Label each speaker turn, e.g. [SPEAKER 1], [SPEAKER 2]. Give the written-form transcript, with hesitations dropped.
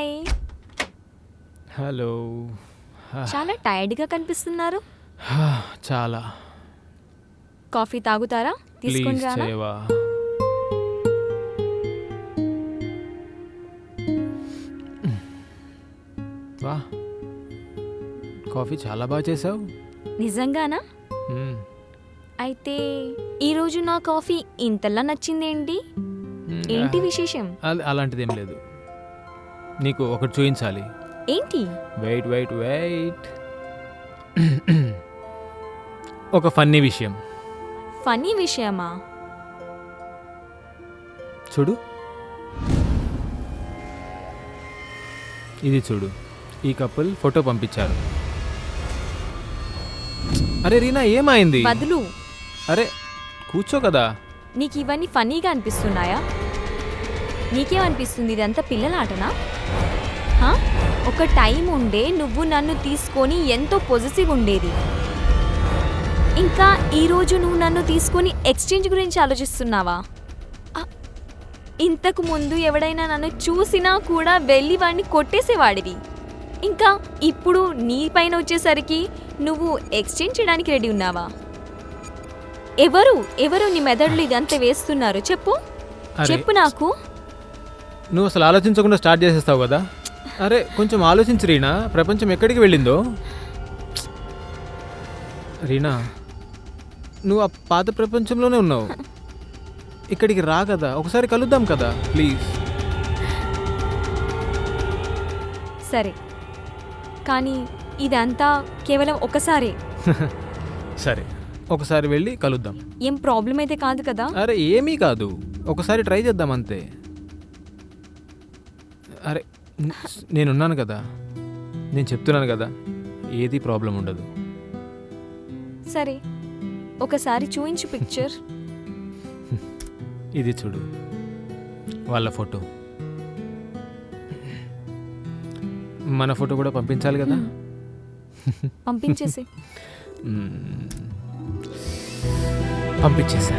[SPEAKER 1] Hi.
[SPEAKER 2] Hello.
[SPEAKER 1] చాలా టైర్డ్గా కనిపిస్తున్నారు.
[SPEAKER 2] చాలా.
[SPEAKER 1] కాఫీ తాగుతారా? తీసుకొని
[SPEAKER 2] ప్లీజ్
[SPEAKER 1] రానా?
[SPEAKER 2] చేయవా? వా, కాఫీ చాలా బాగా చేసావు.
[SPEAKER 1] నిజంగానా? అయితే ఈరోజు నా కాఫీ ఇంతలా నచ్చిందేంటి? ఏంటి విశేషం?
[SPEAKER 2] అలాంటిదేం లేదు. నీకు ఒకటి చూపించాలి.
[SPEAKER 1] ఏంటి?
[SPEAKER 2] Wait wait wait. ఒక ఫన్నీ విషయం.
[SPEAKER 1] ఫనీ విషయమా?
[SPEAKER 2] చూడు, ఇది చూడు. ఈ కపుల్ ఫోటో పంపించారు. అరే రీనా, ఏమైంది?
[SPEAKER 1] బదులు
[SPEAKER 2] అరే కూర్చో కదా.
[SPEAKER 1] నీకు ఇవన్నీ ఫనీగా అనిపిస్తున్నాయా? నీకేమనిపిస్తుంది? ఇదంతా పిల్లల ఆటనా? హా? ఒక టైం ఉండే నువ్వు నన్ను తీసుకొని ఎంతో పొజిటివ్ ఉండేది. ఇంకా ఈరోజు నువ్వు నన్ను తీసుకొని ఎక్స్చేంజ్ గురించి ఆలోచిస్తున్నావా? ఇంతకు ముందు ఎవడైనా నన్ను చూసినా కూడా వెళ్ళి వాడిని కొట్టేసేవాడివి. ఇంకా ఇప్పుడు నీ పైన వచ్చేసరికి నువ్వు ఎక్స్చేంజ్ చేయడానికి రెడీ ఉన్నావా? ఎవరు నీ మెదడులో ఇదంతా వేస్తున్నారు? చెప్పు చెప్పు నాకు.
[SPEAKER 2] నువ్వు అసలు ఆలోచించకుండా స్టార్ట్ చేసేస్తావు కదా. అరే కొంచెం ఆలోచించు రీనా, ప్రపంచం ఎక్కడికి వెళ్ళిందో. రీనా, నువ్వు ఆ పాత ప్రపంచంలోనే ఉన్నావు. ఇక్కడికి రా కదా, ఒకసారి కలుద్దాం కదా ప్లీజ్.
[SPEAKER 1] సరే, కానీ ఇదంతా కేవలం ఒకసారి.
[SPEAKER 2] సరే, ఒకసారి వెళ్ళి కలుద్దాం.
[SPEAKER 1] ఏం ప్రాబ్లం అయితే కాదు కదా?
[SPEAKER 2] అరే ఏమీ కాదు, ఒకసారి ట్రై చేద్దాం అంతే. అరే నేనున్నాను కదా, నేను చెప్తున్నాను కదా, ఏది ప్రాబ్లం ఉండదు.
[SPEAKER 1] సరే, ఒకసారి చూయించు పిక్చర్.
[SPEAKER 2] ఇది చూడు, వాళ్ళ ఫోటో. మన ఫోటో కూడా పంపించాలి కదా.
[SPEAKER 1] పంపించేసి.
[SPEAKER 2] పంపించేసా.